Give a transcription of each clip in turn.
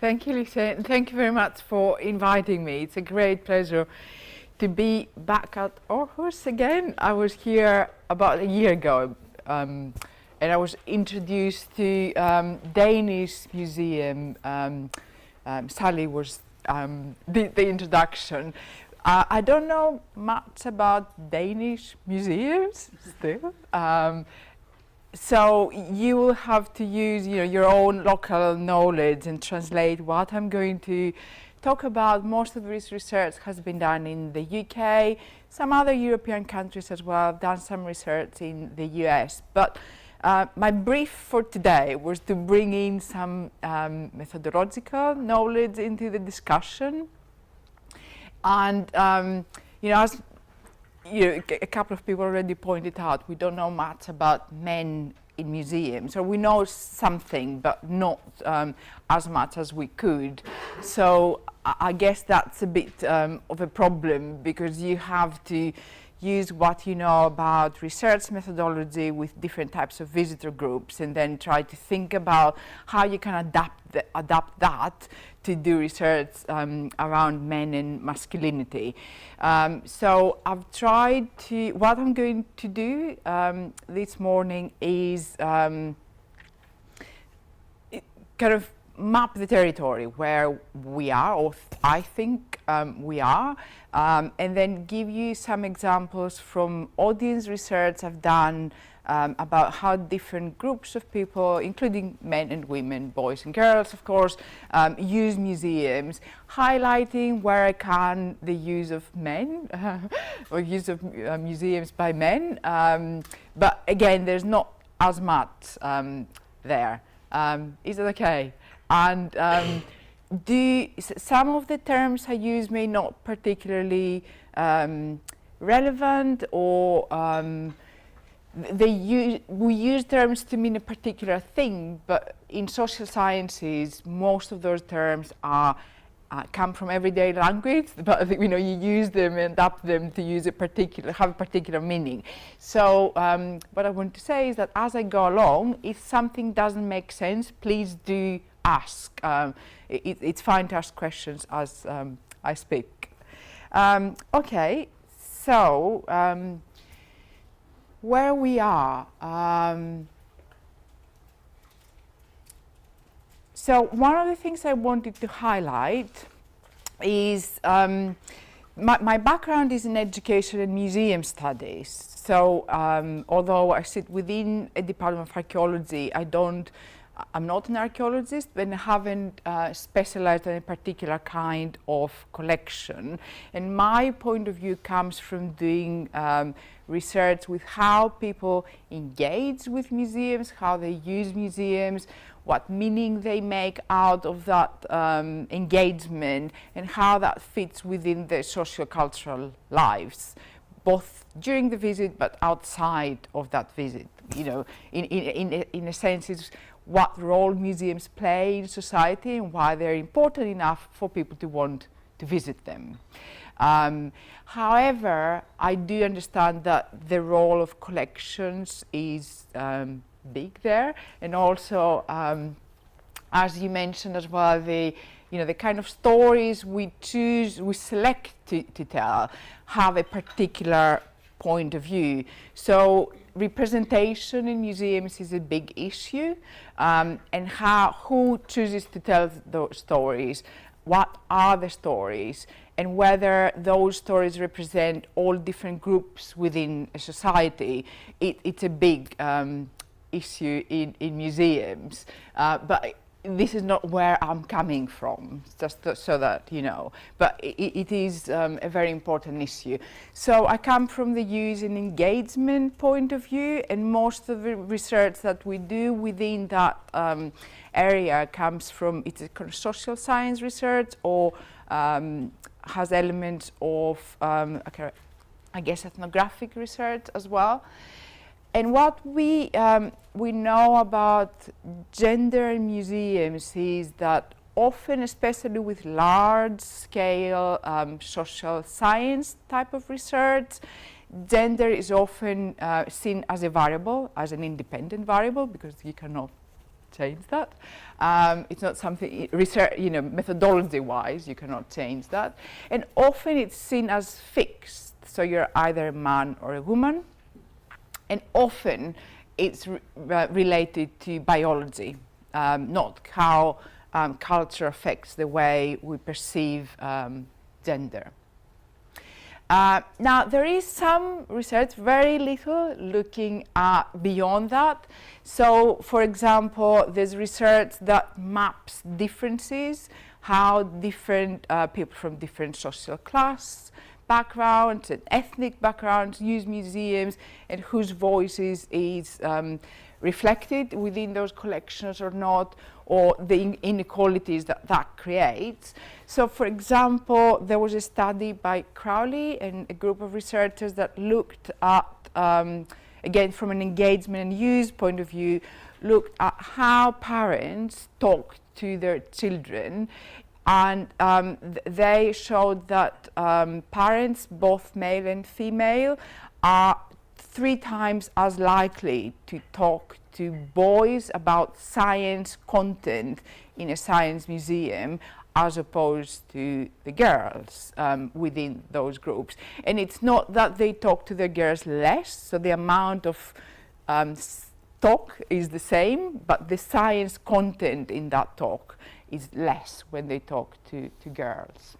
Thank you, Lisa, and thank you very much for inviting me. It's a great pleasure to be back at Aarhus again. I was here about a year ago, and I was introduced to Danish museum. Sally was the introduction. I don't know much about Danish museums still. So you will have to use your own local knowledge and translate what I'm going to talk about. Most of this research has been done in the UK, some other European countries as well. I've done some research in the US. But my brief for today was to bring in some methodological knowledge into the discussion. And as a couple of people already pointed out, we don't know much about men in museums, or we know something, but not as much as we could. So I guess that's a bit of a problem, because you have to use what you know about research methodology with different types of visitor groups, and then try to think about how you can adapt that to do research around men and masculinity. So I've tried to, what I'm going to do this morning is kind of map the territory where we are, or I think we are, and then give you some examples from audience research I've done about how different groups of people, including men and women, boys and girls, of course, use museums, highlighting where I can the use of men or use of museums by men. But again, there's not as much there. Is it okay? And some of the terms I use may not particularly relevant, or we use terms to mean a particular thing, but in social sciences, most of those terms come from everyday language, but you use them and adapt them to have a particular meaning. So what I want to say is that as I go along, if something doesn't make sense, please do ask. It's fine to ask questions as I speak. Okay, so where we are. So one of the things I wanted to highlight is my background is in education and museum studies. So although I sit within a department of archaeology, I'm not an archaeologist, and I haven't specialized in a particular kind of collection. And my point of view comes from doing research with how people engage with museums, how they use museums, what meaning they make out of that engagement, and how that fits within their socio-cultural lives, both during the visit but outside of that visit. In a sense, it's what role museums play in society and why they're important enough for people to want to visit them. However, I do understand that the role of collections is big there, and also, as you mentioned as well, the kind of stories we select to tell have a particular point of view. So representation in museums is a big issue, and who chooses to tell those stories, what are the stories, and whether those stories represent all different groups within a society. It's a big issue in museums, but this is not where I'm coming from, just so that you know. But it is a very important issue. So I come from the use and engagement point of view, and most of the research that we do within that area comes from, it's a kind of social science research, or has elements of, I guess, ethnographic research as well. And what we know about gender in museums is that often, especially with large-scale social science type of research, gender is often seen as a variable, as an independent variable, because you cannot change that. It's not something, research, methodology-wise, you cannot change that. And often it's seen as fixed. So you're either a man or a woman. And often it's related to biology, not how culture affects the way we perceive gender. Now, there is some research, very little, looking at beyond that. So, for example, there's research that maps differences, how different people from different social class, backgrounds and ethnic backgrounds use museums, and whose voices is reflected within those collections or not, or the inequalities that that creates. So, for example, there was a study by Crowley and a group of researchers that looked at, again, from an engagement and use point of view, looked at how parents talk to their children. And they showed that parents, both male and female, are 3 times as likely to talk to boys about science content in a science museum as opposed to the girls within those groups. And it's not that they talk to the girls less, so the amount of talk is the same, but the science content in that talk is less when they talk to girls.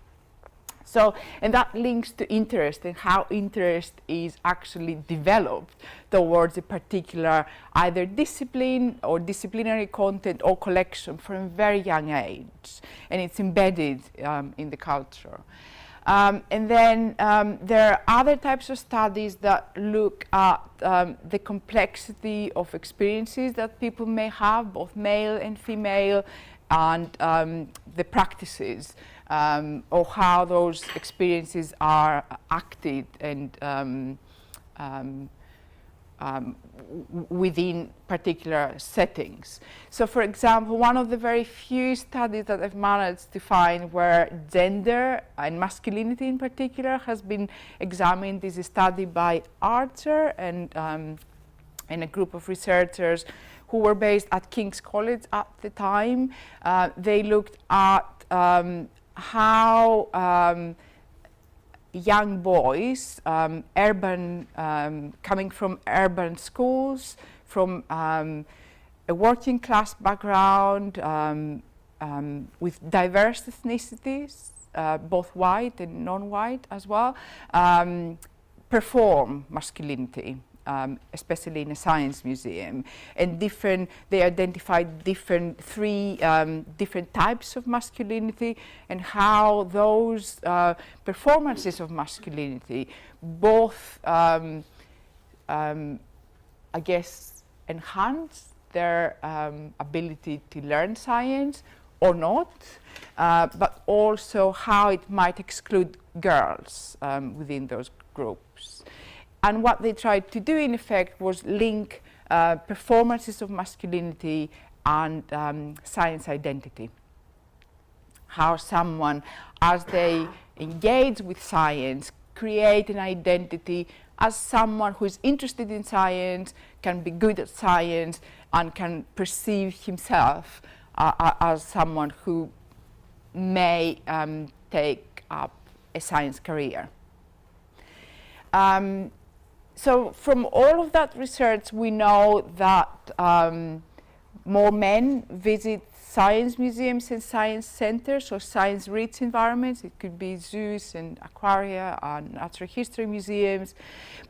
So, and that links to interest and how interest is actually developed towards a particular either discipline or disciplinary content or collection from a very young age, and it's embedded in the culture. And then there are other types of studies that look at the complexity of experiences that people may have, both male and female, and the practices or how those experiences are acted and within particular settings. So, for example, one of the very few studies that I've managed to find where gender and masculinity in particular has been examined is a study by Archer and a group of researchers who were based at King's College at the time. They looked at how young boys, urban, coming from urban schools, from a working class background, with diverse ethnicities, both white and non-white as well, perform masculinity. Especially in a science museum, and they identified three different types of masculinity, and how those performances of masculinity both, I guess, enhance their ability to learn science or not, but also how it might exclude girls within those groups. And what they tried to do, in effect, was link performances of masculinity and science identity. How someone, as they engage with science, create an identity as someone who is interested in science, can be good at science, and can perceive himself as someone who may take up a science career. So from all of that research, we know that more men visit science museums and science centers or science-rich environments. It could be zoos and aquaria and natural history museums.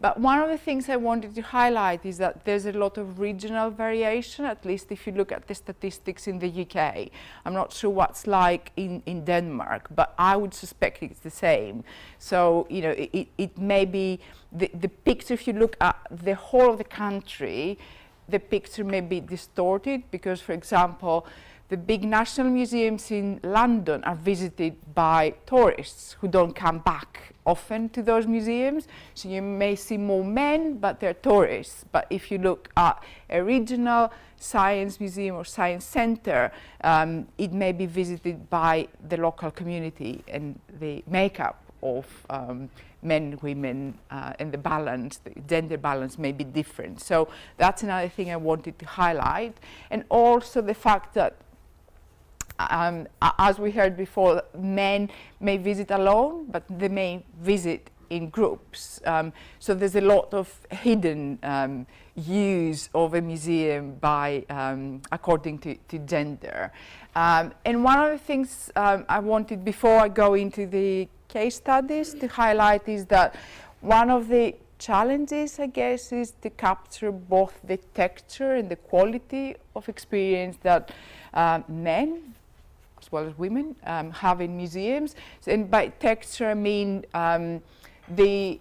But one of the things I wanted to highlight is that there's a lot of regional variation, at least if you look at the statistics in the UK. I'm not sure what's like in Denmark, but I would suspect it's the same. So, you know, it may be the picture, if you look at the whole of the country, the picture may be distorted because, for example, the big national museums in London are visited by tourists who don't come back often to those museums. So you may see more men, but they're tourists. But if you look at a regional science museum or science center, it may be visited by the local community, and the makeup of men, women, and the balance, the gender balance may be different. So that's another thing I wanted to highlight. And also the fact that, as we heard before, men may visit alone, but they may visit in groups. So there's a lot of hidden use of a museum by, according to gender. And one of the things I wanted, before I go into the case studies, to highlight is that one of the challenges, I guess, is to capture both the texture and the quality of experience that men, as well as women, have in museums. So, and by texture, I mean the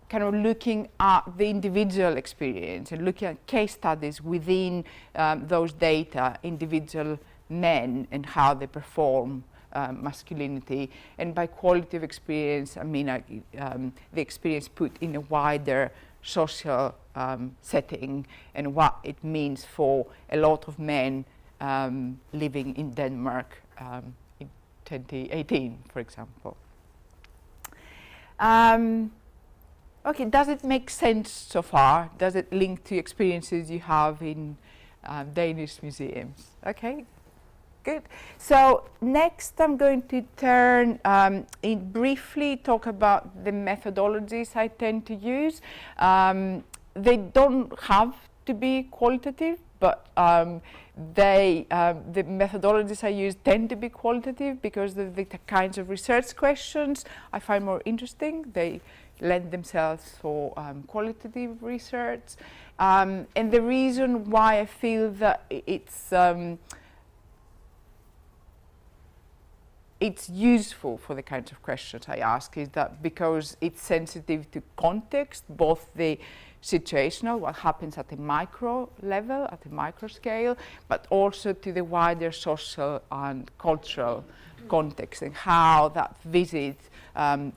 kind of looking at the individual experience and looking at case studies within those data, individual men and how they perform masculinity. And by quality of experience, I mean the experience put in a wider social setting and what it means for a lot of men living in Denmark in 2018, for example. Okay, does it make sense so far? Does it link to experiences you have in Danish museums? Okay, good. So next I'm going to turn briefly talk about the methodologies I tend to use. They don't have to be qualitative, but the methodologies I use tend to be qualitative because the kinds of research questions I find more interesting. They lend themselves for qualitative research. And the reason why I feel that it's useful for the kinds of questions I ask is that because it's sensitive to context, both the situational, what happens at the micro level, at the micro scale, but also to the wider social and cultural context and how that visit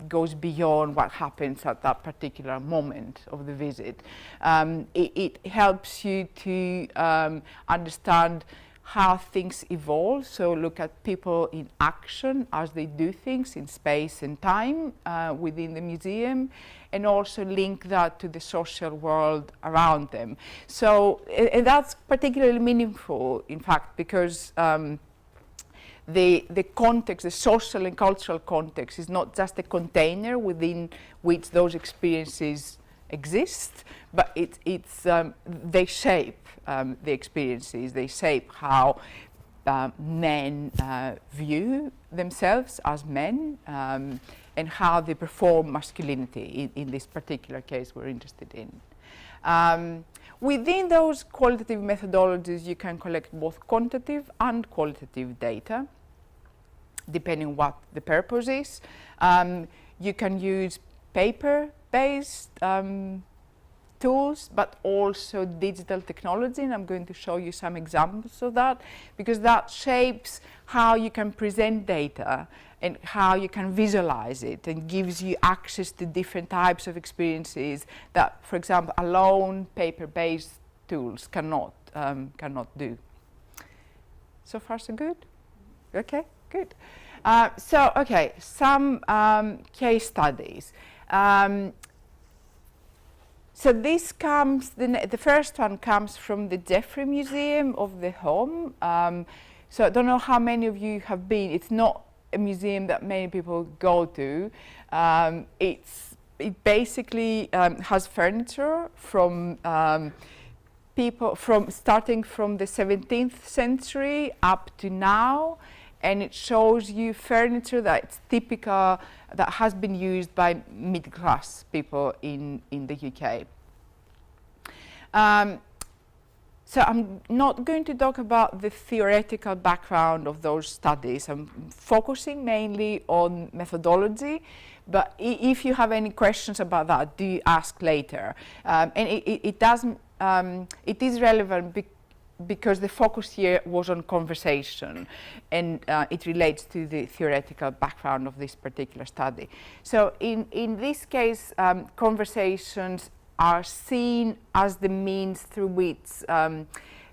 goes beyond what happens at that particular moment of the visit. It helps you to understand how things evolve, so look at people in action as they do things in space and time within the museum, and also link that to the social world around them. So that's particularly meaningful, in fact, because the context, the social and cultural context, is not just a container within which those experiences exist, but they shape the experiences. They shape how men view themselves as men and how they perform masculinity in this particular case we're interested in. Within those qualitative methodologies, you can collect both quantitative and qualitative data, depending on what the purpose is. You can use paper-based tools, but also digital technology, and I'm going to show you some examples of that, because that shapes how you can present data and how you can visualize it, and gives you access to different types of experiences that, for example, alone paper-based tools cannot do. So far, so good? Okay, good. Okay, some case studies. So this comes, the first one comes from the Jeffrey Museum of the Home. So I don't know how many of you have been. It's not a museum that many people go to. It basically has furniture from starting from the 17th century up to now, and it shows you furniture that's typical, that has been used by middle-class people in the UK. So I'm not going to talk about the theoretical background of those studies. I'm focusing mainly on methodology, but if you have any questions about that, do ask later. And it is relevant because the focus here was on conversation, and it relates to the theoretical background of this particular study. So in this case, conversations are seen as the means through which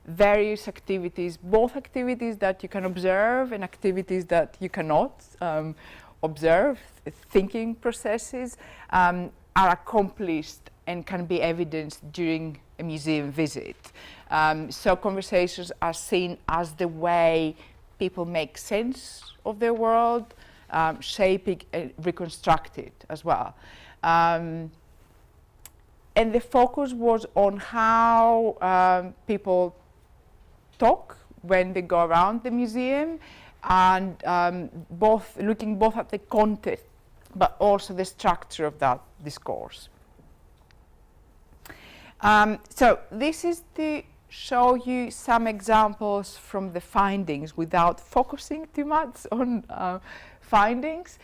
various activities, both activities that you can observe and activities that you cannot, observed thinking processes are accomplished and can be evidenced during a museum visit. So conversations are seen as the way people make sense of their world, shape it and reconstruct it as well. And the focus was on how people talk when they go around the museum, and looking both at the content but also the structure of that discourse. So this is to show you some examples from the findings without focusing too much on findings.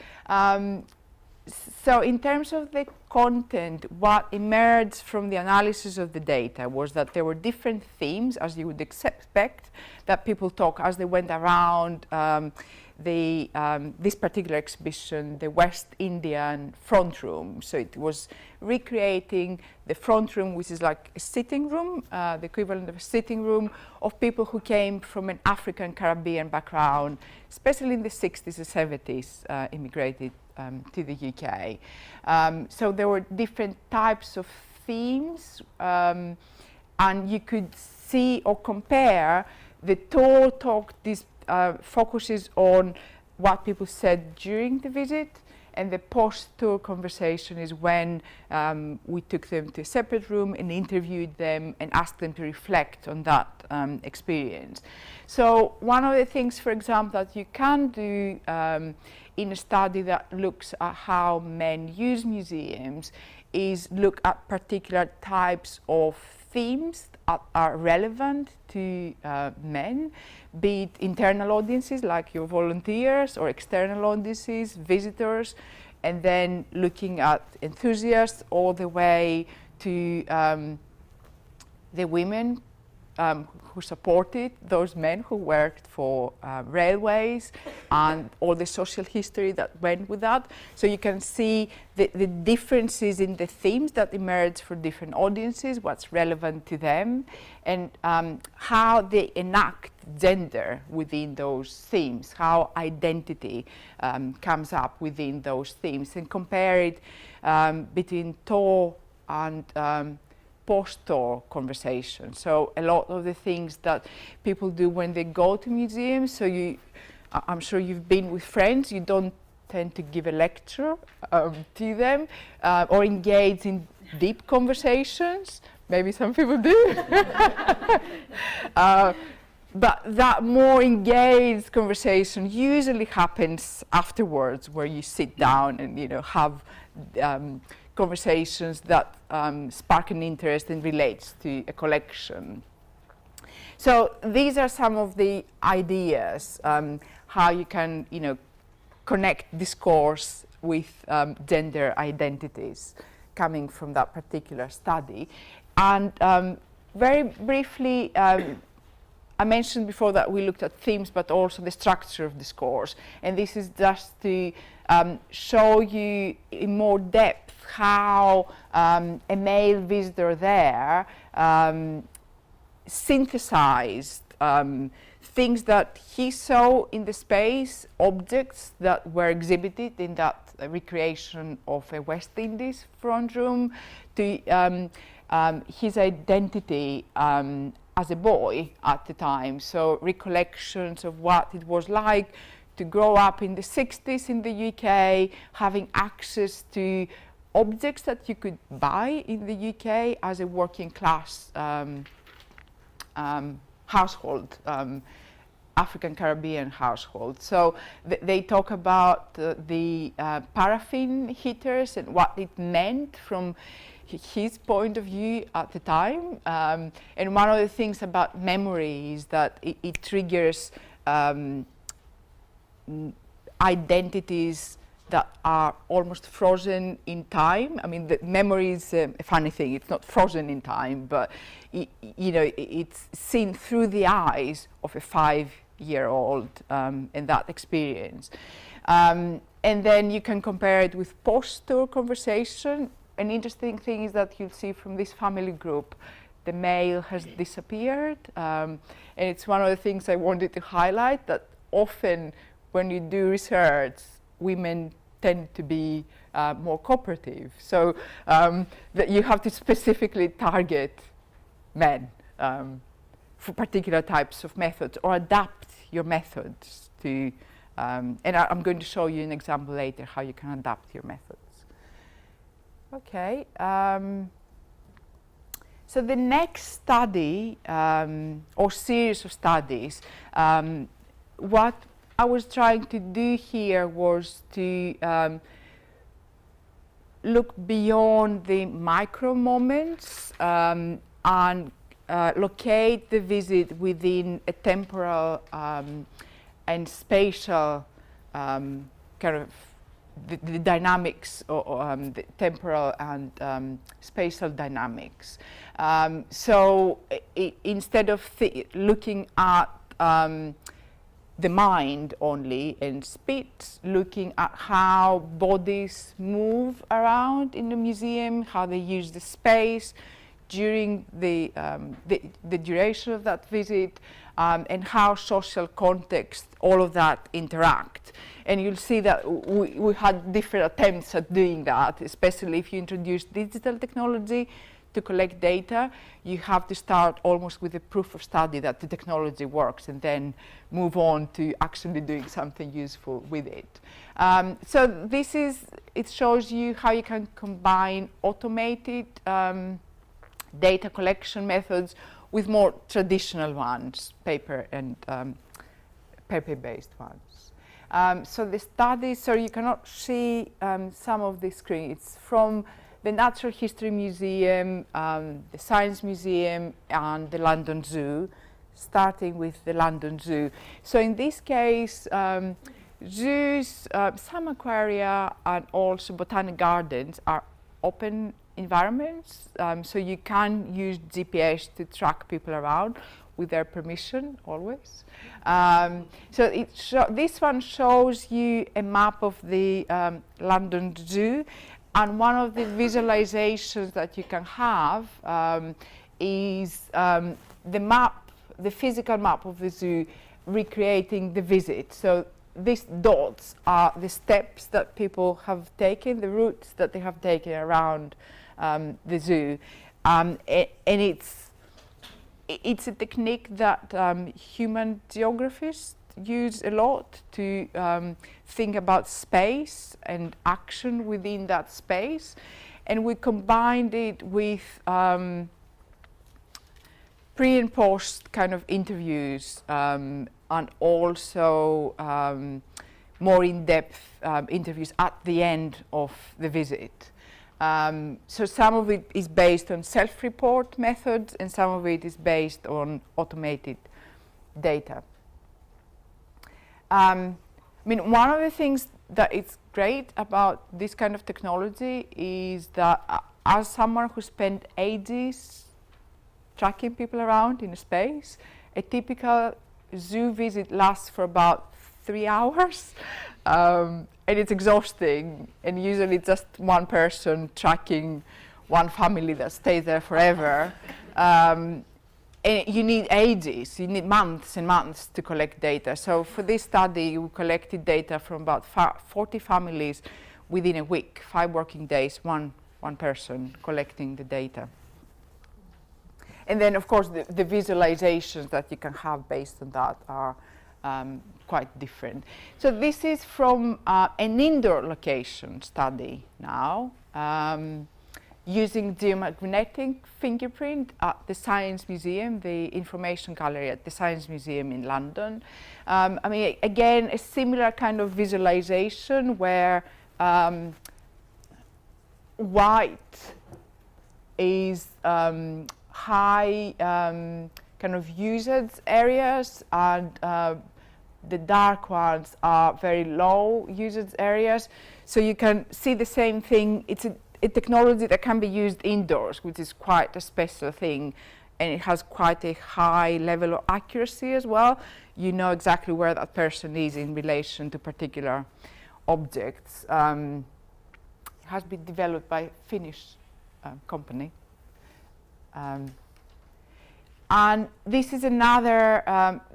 So in terms of the content, what emerged from the analysis of the data was that there were different themes, as you would expect, that people talk as they went around this particular exhibition, the West Indian front room. So it was recreating the front room, which is like a sitting room, the equivalent of a sitting room of people who came from an African Caribbean background, especially in the 60s and 70s, immigrated to the UK. So there were different types of themes, and you could see or compare the tour talk. This focuses on what people said during the visit, and the post-tour conversation is when we took them to a separate room and interviewed them and asked them to reflect on that experience. So one of the things, for example, that you can do in a study that looks at how men use museums is look at particular types of themes that are relevant to men, be it internal audiences like your volunteers or external audiences, visitors, and then looking at enthusiasts all the way to the women who supported those men who worked for railways and all the social history that went with that. So you can see the differences in the themes that emerge for different audiences, what's relevant to them, and how they enact gender within those themes, how identity comes up within those themes, and compare it between tour and post-tour conversation. So a lot of the things that people do when they go to museums, so I'm sure you've been with friends, you don't tend to give a lecture to them or engage in deep conversations. Maybe some people do. But that more engaged conversation usually happens afterwards, where you sit down and have conversations that spark an interest and relates to a collection. So these are some of the ideas how you can connect discourse with gender identities coming from that particular study. And very briefly, I mentioned before that we looked at themes, but also the structure of discourse. And this is just to show you in more depth how a male visitor there synthesized things that he saw in the space, objects that were exhibited in that recreation of a West Indies front room, to his identity as a boy at the time. So recollections of what it was like to grow up in the 60s in the UK, having access to objects that you could buy in the UK as a working class household, African Caribbean household. So they talk about the paraffin heaters and what it meant from his point of view at the time. And one of the things about memory is that it triggers identities that are almost frozen in time. I mean, the memory is a funny thing. It's not frozen in time, but it's seen through the eyes of a 5-year-old in that experience. And then you can compare it with post-tour conversation. An interesting thing is that you'll see from this family group, the male has disappeared. And it's one of the things I wanted to highlight, that often when you do research women tend to be more cooperative. So that you have to specifically target men for particular types of methods, or adapt your methods to, and I'm going to show you an example later how you can adapt your methods. Okay. So the next study, or series of studies, what I was trying to do here was to look beyond the micro moments and locate the visit within a temporal and spatial kind of the dynamics, or the temporal and spatial dynamics. So instead of looking at the mind only and speech, looking at how bodies move around in the museum, how they use the space during the duration of that visit, and how social context, all of that interact. And you'll see that we had different attempts at doing that, especially if you introduce digital technology to collect data. You have to start almost with a proof of study that the technology works, and then move on to actually doing something useful with it. So this is, it shows you how you can combine automated data collection methods with more traditional ones, paper and paper-based ones. So the study, so you cannot see some of the screen. It's from the Natural History Museum, the Science Museum, and the London Zoo, starting with the London Zoo. So in this case, zoos, some aquaria, and also botanic gardens are open environments, so you can use GPS to track people around with their permission, always. So this one shows you a map of the London Zoo, and one of the visualizations that you can have is the map, the physical map of the zoo, recreating the visit. So these dots are the steps that people have taken, the routes that they have taken around the zoo, and it's a technique that human geographists use a lot to think about space and action within that space, and we combined it with pre and post kind of interviews, and also more in-depth interviews at the end of the visit. So some of it is based on self-report methods, and some of it is based on automated data. I mean, one of the things that is great about this kind of technology is that as someone who spent ages tracking people around in space, a typical zoo visit lasts for about 3 hours. And it's exhausting, and usually just one person tracking one family that stays there forever. And you need ages, you need months and months to collect data. So for this study, we collected data from about 40 families within a week, 5 working days, one person collecting the data. And then, of course, the visualizations that you can have based on that are quite different. So this is from an indoor location study now, using geomagnetic fingerprint at the Science Museum, the information gallery at the Science Museum in London. I mean, again, a similar kind of visualization where white is high kind of usage areas, and the dark ones are very low usage areas. So you can see the same thing. It's a technology that can be used indoors, which is quite a special thing, and it has quite a high level of accuracy as well. You know exactly where that person is in relation to particular objects. It has been developed by a Finnish company. And this is another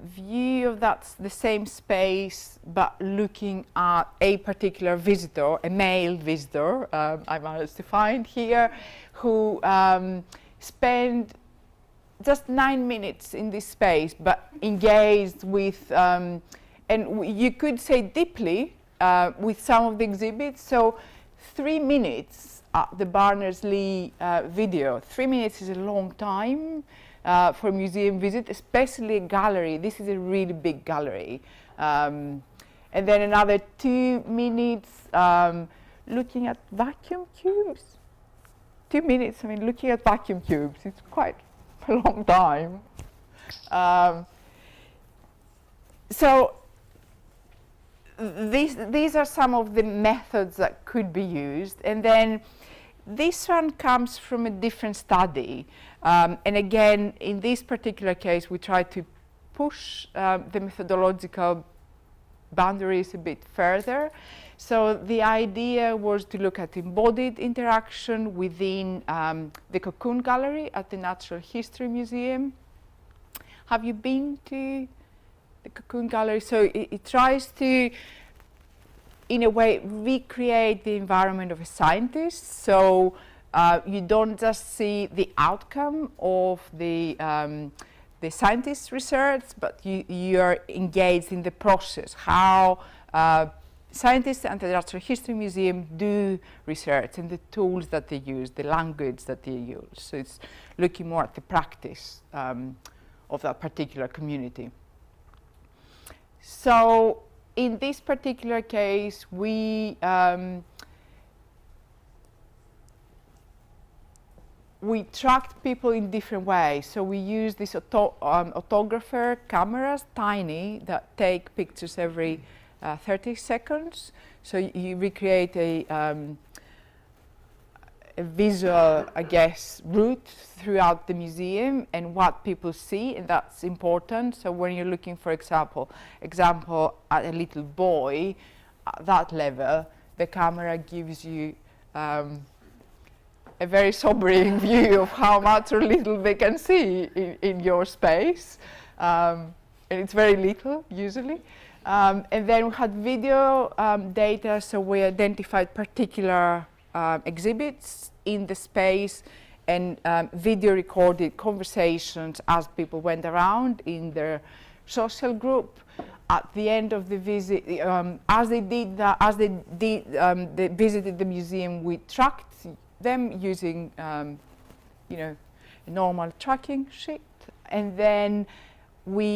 view of the same space, but looking at a particular visitor, a male visitor, I managed to find here, who spent just 9 minutes in this space, but engaged with, and you could say deeply, with some of the exhibits. So 3 minutes at the Barners-Lee video. 3 minutes is a long time for a museum visit, especially a gallery. This is a really big gallery. And then another 2 minutes looking at vacuum tubes. 2 minutes, I mean, looking at vacuum tubes, it's quite a long time. So these are some of the methods that could be used. And then this one comes from a different study. And again, in this particular case, we try to push the methodological boundaries a bit further. So the idea was to look at embodied interaction within the Cocoon Gallery at the Natural History Museum. Have you been to the Cocoon Gallery? So it tries to, in a way, recreate the environment of a scientist. So you don't just see the outcome of the scientist's research, but you are engaged in the process, how scientists and the Natural History Museum do research and the tools that they use, the language that they use. So it's looking more at the practice of that particular community. So in this particular case, we tracked people in different ways. So we use these autographer cameras, tiny, that take pictures every 30 seconds. So you recreate a visual, I guess, route throughout the museum and what people see, and that's important. So when you're looking, for example, at a little boy, at that level, the camera gives you a very sobering view of how much or little they can see in your space. And it's very little, usually. And then we had video data, so we identified particular exhibits in the space and video recorded conversations as people went around in their social group. At the end of the visit, as they visited the museum, we tracked them using, a normal tracking sheet, and then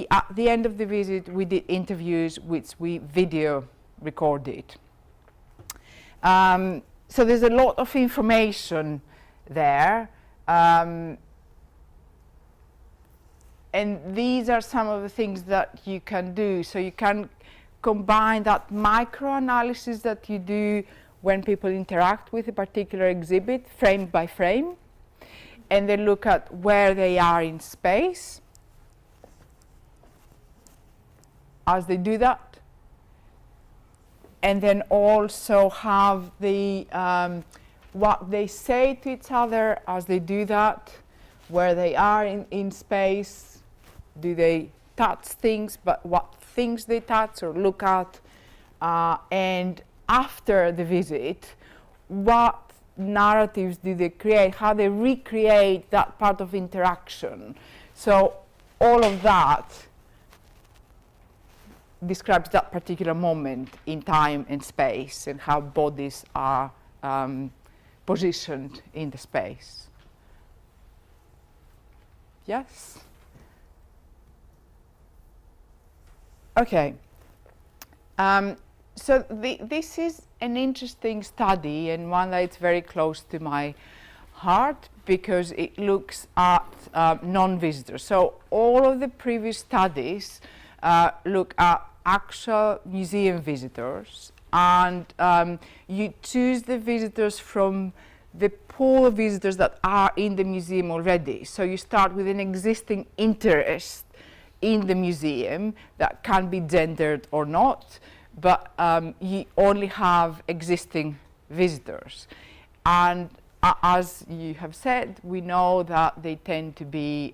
at the end of the visit, we did interviews which we video recorded. So there's a lot of information there. And these are some of the things that you can do. So you can combine that micro-analysis that you do when people interact with a particular exhibit, frame by frame, and then look at where they are in space as they do that, and then also have the what they say to each other as they do that, where they are in space, do they touch things, but what things they touch or look at, and after the visit, what narratives do they create, how they recreate that part of interaction. So all of that describes that particular moment in time and space and how bodies are positioned in the space. Yes? Okay. So this is an interesting study and one that's very close to my heart because it looks at non-visitors. So all of the previous studies look at actual museum visitors, and you choose the visitors from the pool of visitors that are in the museum already. So you start with an existing interest in the museum that can be gendered or not, but you only have existing visitors. And as you have said, we know that they tend to be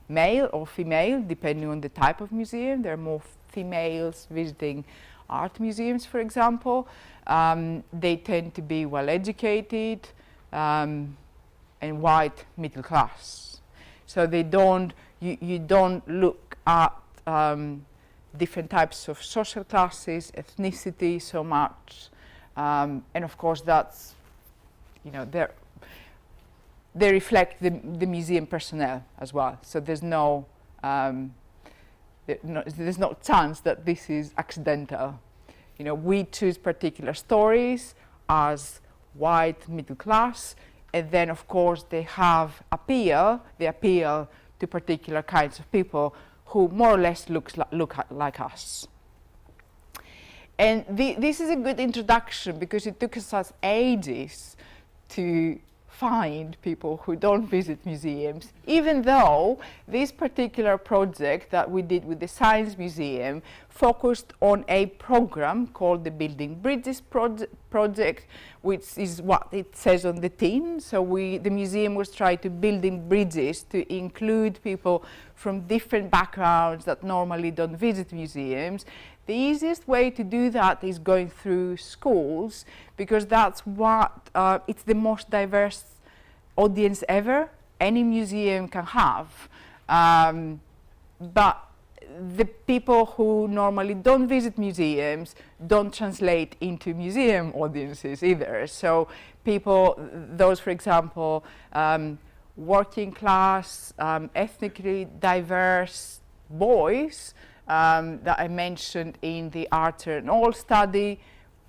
male or female, depending on the type of museum. There are more females visiting art museums, for example. They tend to be well educated and white middle class. So they don't, you don't look at different types of social classes, ethnicity so much. And of course that's, you know, they reflect the museum personnel as well. So there's no chance that this is accidental. You know, we choose particular stories as white middle class, and then of course they appeal to particular kinds of people who more or less look like us. And this is a good introduction because it took us ages to find people who don't visit museums, even though this particular project that we did with the Science Museum focused on a program called the Building Bridges project, which is what it says on the tin. So the museum was trying to building bridges to include people from different backgrounds that normally don't visit museums. The easiest way to do that is going through schools, because that's what, it's the most diverse audience ever any museum can have. But the people who normally don't visit museums don't translate into museum audiences either. So people, those for example, working class, ethnically diverse boys that I mentioned in the Art and All study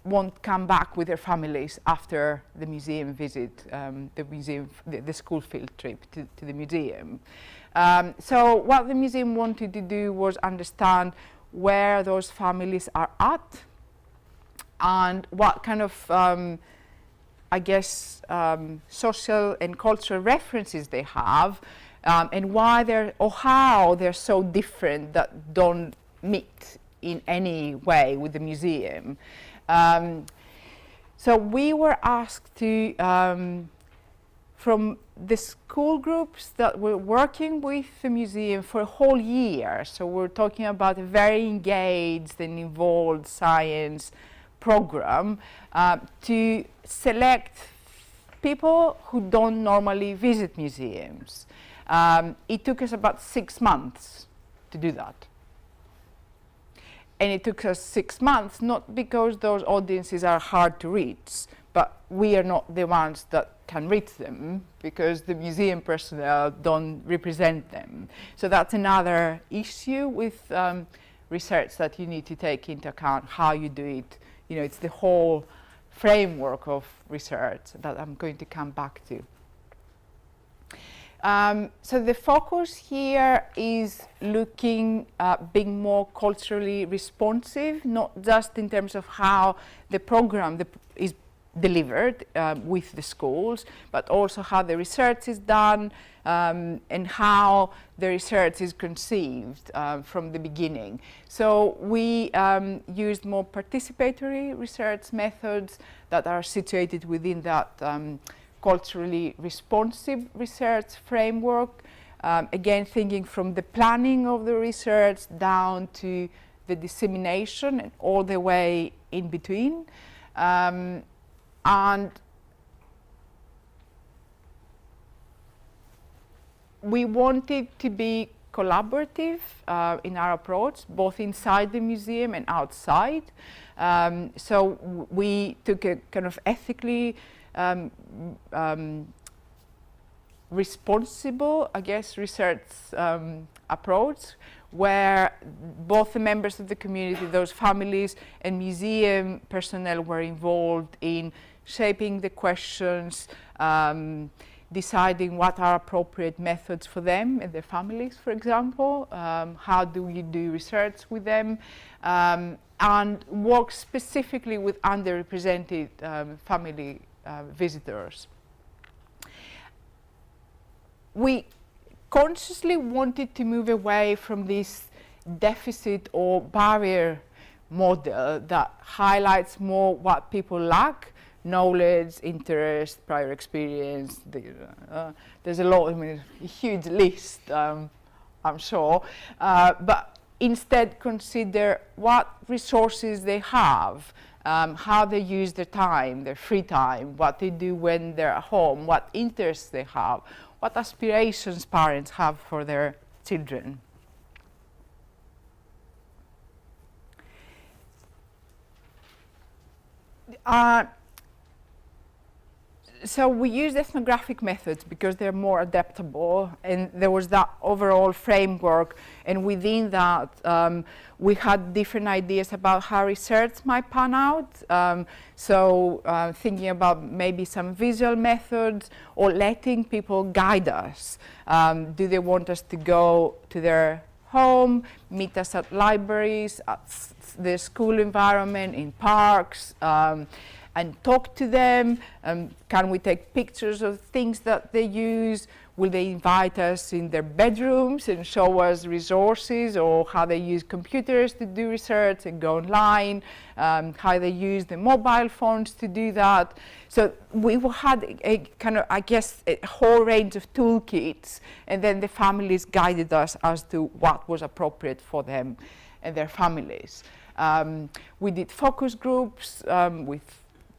won't come back with their families after the museum visit, the school field trip to the museum. So what the museum wanted to do was understand where those families are at and what kind of, I guess, social and cultural references they have, and why or how they're so different that don't meet in any way with the museum. So we were asked to, from the school groups that were working with the museum for a whole year, so we're talking about a very engaged and involved science program, to select people who don't normally visit museums. It took us about 6 months to do that. And it took us 6 months, not because those audiences are hard to reach, but we are not the ones that can reach them, because the museum personnel don't represent them. So that's another issue with research that you need to take into account, how you do it. You know, it's the whole framework of research that I'm going to come back to. So the focus here is looking at being more culturally responsive, not just in terms of how the program is delivered with the schools, but also how the research is done and how the research is conceived from the beginning. So we used more participatory research methods that are situated within that culturally responsive research framework. Again, thinking from the planning of the research down to the dissemination and all the way in between. And we wanted to be collaborative in our approach, both inside the museum and outside. So we took a kind of ethically responsible, I guess, research approach, where both the members of the community, those families, and museum personnel were involved in shaping the questions, deciding what are appropriate methods for them and their families, for example, how do we do research with them, and work specifically with underrepresented family visitors. We consciously wanted to move away from this deficit or barrier model that highlights more what people lack: knowledge, interest, prior experience. There's a lot, I mean, a huge list I'm sure, but instead consider what resources they have, how they use their time, their free time, what they do when they're at home, what interests they have, what aspirations parents have for their children. So we use ethnographic methods because they're more adaptable, and there was that overall framework, and within that we had different ideas about how research might pan out. Thinking about maybe some visual methods or letting people guide us. Do they want us to go to their home, meet us at libraries, at the school environment, in parks, and talk to them? Can we take pictures of things that they use? Will they invite us in their bedrooms and show us resources, or how they use computers to do research and go online, how they use the mobile phones to do that? So we had a kind of, I guess, a whole range of toolkits, and then the families guided us as to what was appropriate for them and their families. We did focus groups with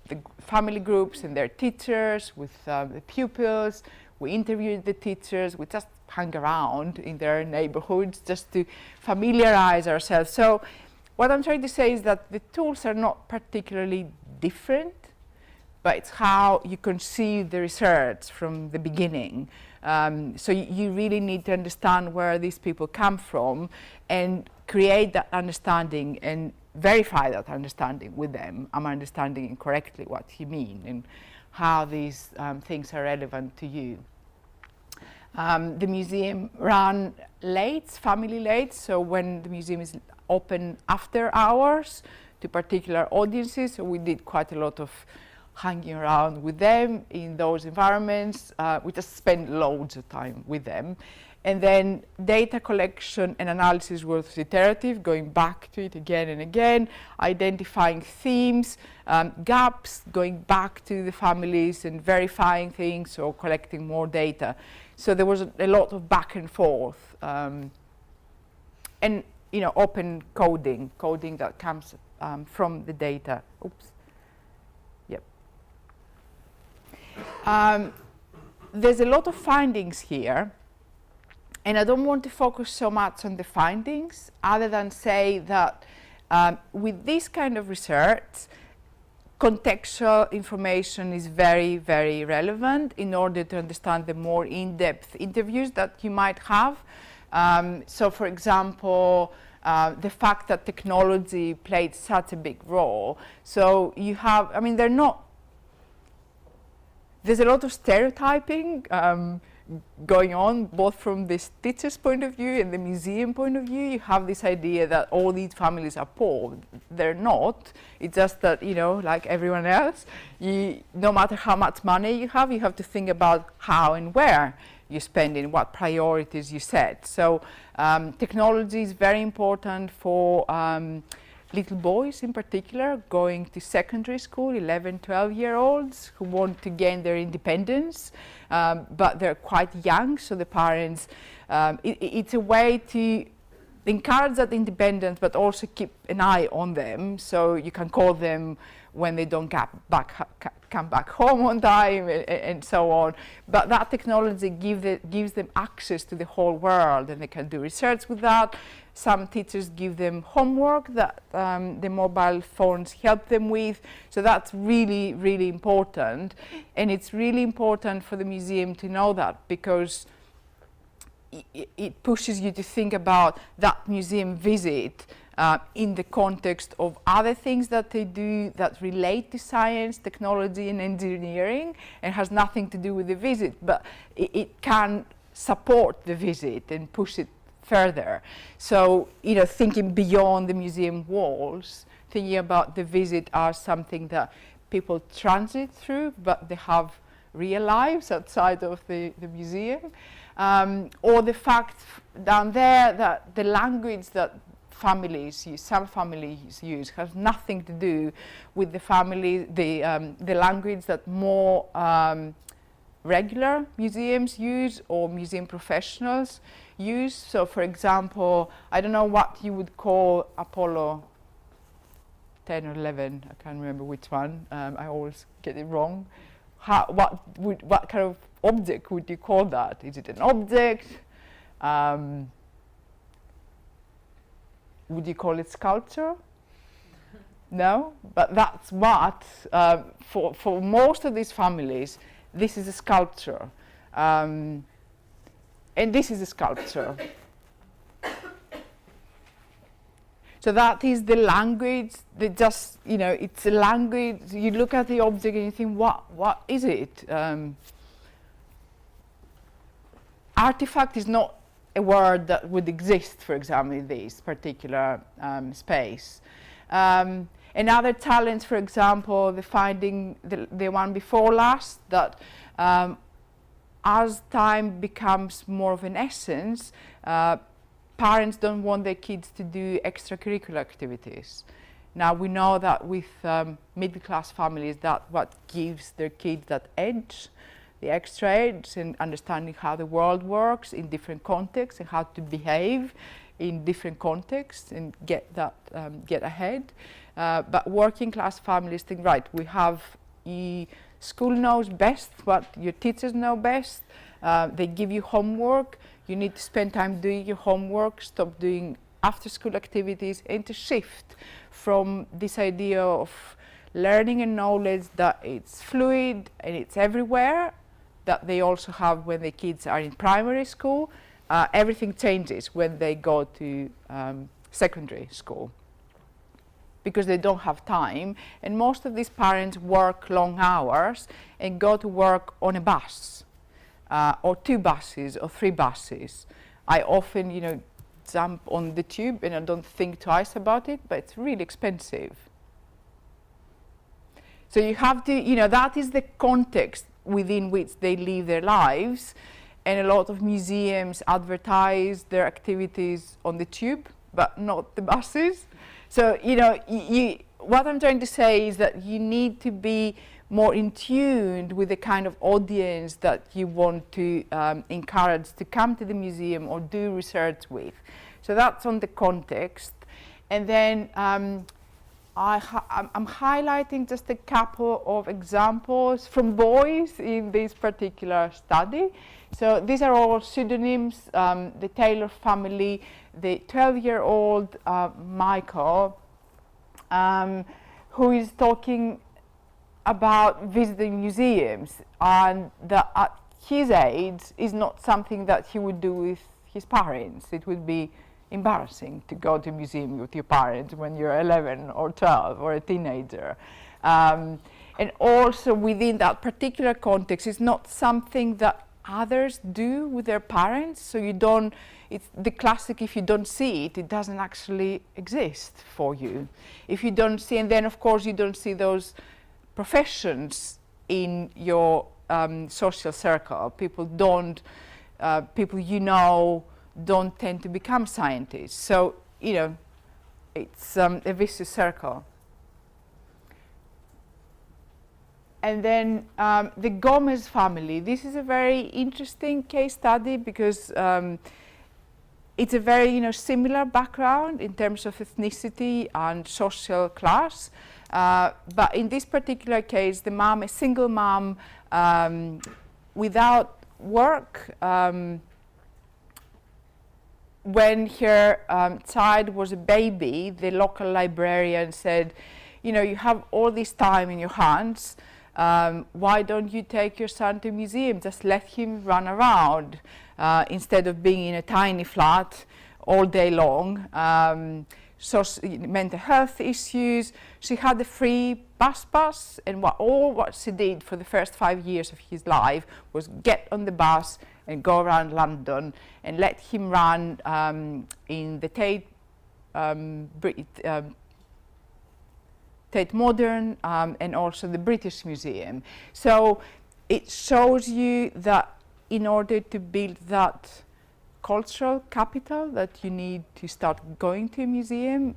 the family groups and their teachers, with the pupils. We interviewed the teachers. We just hung around in their neighborhoods just to familiarize ourselves. So what I'm trying to say is that the tools are not particularly different, but it's how you conceive the research from the beginning. So you really need to understand where these people come from and create that understanding and verify that understanding with them. Am I understanding correctly what you mean and how these things are relevant to you? The museum ran late, family late, so when the museum is open after hours to particular audiences, so we did quite a lot of hanging around with them in those environments. We just spent loads of time with them. And then data collection and analysis was iterative, going back to it again and again, identifying themes, gaps, going back to the families and verifying things or collecting more data. So there was a lot of back and forth. And open coding that comes from the data. Oops. Yep. There's a lot of findings here. And I don't want to focus so much on the findings, other than say that with this kind of research, contextual information is very, very relevant in order to understand the more in-depth interviews that you might have. So, for example, the fact that technology played such a big role. So you have, there's a lot of stereotyping going on, both from this teacher's point of view and the museum point of view. You have this idea that all these families are poor. They're not. It's just that, like everyone else, no matter how much money you have to think about how and where you spend it, what priorities you set. So technology is very important for little boys in particular, going to secondary school, 11, 12-year-olds who want to gain their independence, but they're quite young, so the parents, it's a way to encourage that independence, but also keep an eye on them, so you can call them when they don't come back home on time, and so on. But that technology gives them access to the whole world, and they can do research with that. Some teachers give them homework that the mobile phones help them with. So that's really, really important. And it's really important for the museum to know that, because it pushes you to think about that museum visit in the context of other things that they do that relate to science, technology, and engineering, and has nothing to do with the visit, but it can support the visit and push it further. So, thinking beyond the museum walls, thinking about the visit as something that people transit through, but they have real lives outside of the museum. Or the fact down there that the language that some families use has nothing to do with the language that more regular museums use or museum professionals use. So for example, I don't know what you would call Apollo 10 or 11, I can't remember which one, I always get it wrong. What kind of object would you call that? Is it an object? Would you call it sculpture? No, but that's what, for most of these families, this is a sculpture. And this is a sculpture. So that is the language that just, you know, it's a language, you look at the object and you think, what is it? Artifact is not a word that would exist, for example, in this particular space. Another challenge, for example, the finding, the one before last, that as time becomes more of an essence, parents don't want their kids to do extracurricular activities. Now we know that with middle-class families, that what gives their kids that edge, the extra edge, and understanding how the world works in different contexts and how to behave in different contexts and get that get ahead. But working-class families think, right, we have school knows best what your teachers know best. They give you homework. You need to spend time doing your homework, stop doing after-school activities, and to shift from this idea of learning and knowledge that it's fluid and it's everywhere, that they also have when the kids are in primary school. Everything changes when they go to secondary school, because they don't have time, and most of these parents work long hours and go to work on a bus. Or 2 buses or 3 buses. I often, you know, jump on the tube and I don't think twice about it, but it's really expensive. So you have to, you know, that is the context within which they live their lives, and a lot of museums advertise their activities on the tube, but not the buses. So, you know, what I'm trying to say is that you need to be more in tune with the kind of audience that you want to encourage to come to the museum or do research with. So that's on the context. And then I'm highlighting just a couple of examples from boys in this particular study. So these are all pseudonyms. The Taylor family, the 12-year-old Michael, who is talking about visiting museums, and that at his age is not something that he would do with his parents. It would be embarrassing to go to a museum with your parents when you're 11 or 12 or a teenager. And also within that particular context, it's not something that others do with their parents. So you don't, it's the classic, if you don't see it, it doesn't actually exist for you. If you don't see, and then of course you don't see those professions in your social circle. People don't, people you know don't tend to become scientists. So, you know, it's a vicious circle. And then the Gomez family. This is a very interesting case study because it's a very, you know, similar background in terms of ethnicity and social class. But in this particular case, the mom, a single mom, without work, when her child was a baby, the local librarian said, you know, you have all this time in your hands, why don't you take your son to a museum? Just let him run around instead of being in a tiny flat all day long. So mental health issues. She had a free bus pass, and what she did for the first 5 years of his life was get on the bus and go around London and let him run in the Tate Modern and also the British Museum. So it shows you that in order to build that cultural capital that you need to start going to a museum,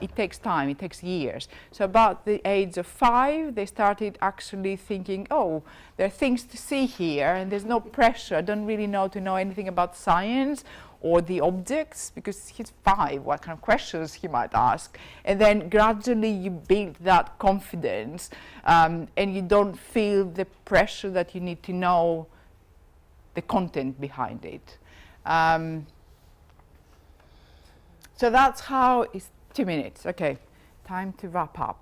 it takes time, it takes years. So about the age of 5, they started actually thinking, oh, there are things to see here and there's no pressure. I don't really know anything about science or the objects, because he's 5, what kind of questions he might ask. And then gradually you build that confidence, and you don't feel the pressure that you need to know the content behind it. So that's how it's 2 minutes. Okay, time to wrap up.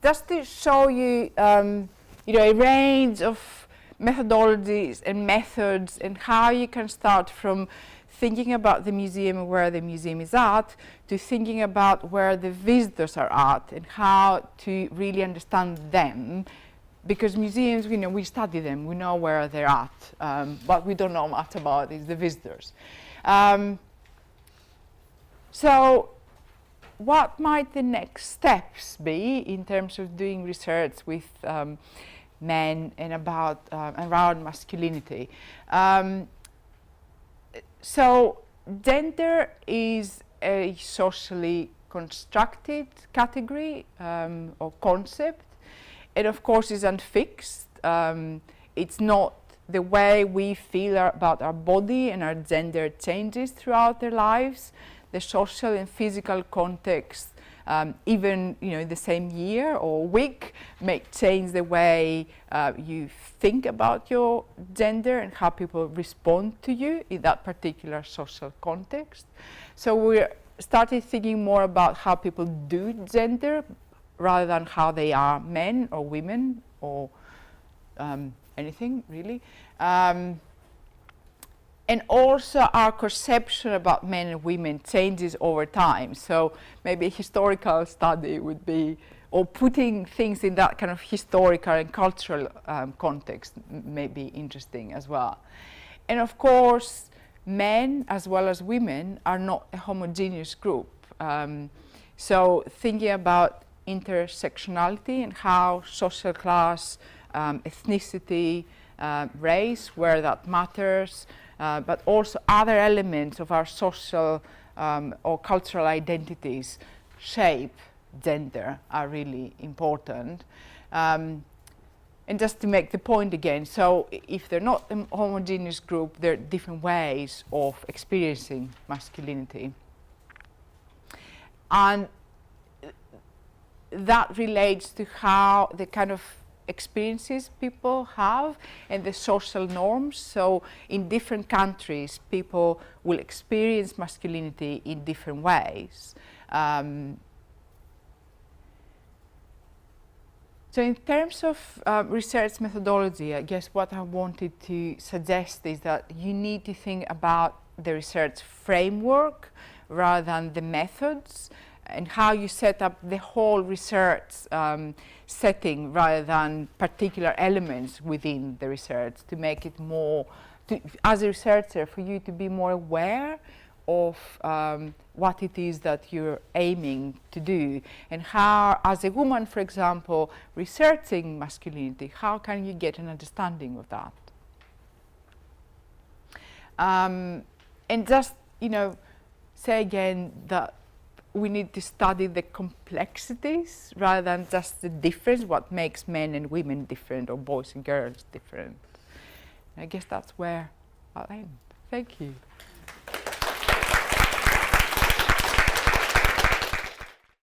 Just to show you, a range of methodologies and methods, and how you can start from thinking about the museum and where the museum is at, to thinking about where the visitors are at and how to really understand them. Because museums, we study them, we know where they're at. What we don't know much about is the visitors. So what might the next steps be in terms of doing research with men and around masculinity? So gender is a socially constructed category or concept. It of course is unfixed. It's not the way we feel about our body, and our gender changes throughout their lives. The social and physical context, even the same year or week, may change the way you think about your gender and how people respond to you in that particular social context. So we started thinking more about how people do gender, rather than how they are men or women or anything really. And also our perception about men and women changes over time. So maybe a historical study would be, or putting things in that kind of historical and cultural context may be interesting as well. And of course, men as well as women are not a homogeneous group. So thinking about intersectionality and how social class, ethnicity, race, where that matters, but also other elements of our social or cultural identities shape gender are really important. And just to make the point again, so if they're not a homogeneous group, there are different ways of experiencing masculinity. And that relates to how the kind of experiences people have and the social norms. So in different countries, people will experience masculinity in different ways. So in terms of research methodology, I guess what I wanted to suggest is that you need to think about the research framework rather than the methods, and how you set up the whole research setting rather than particular elements within the research, to make it more, as a researcher, for you to be more aware of what it is that you're aiming to do, and how, as a woman, for example, researching masculinity, how can you get an understanding of that? And just, say again that we need to study the complexities rather than just the difference, what makes men and women different, or boys and girls different. I guess that's where I'll end. Thank you.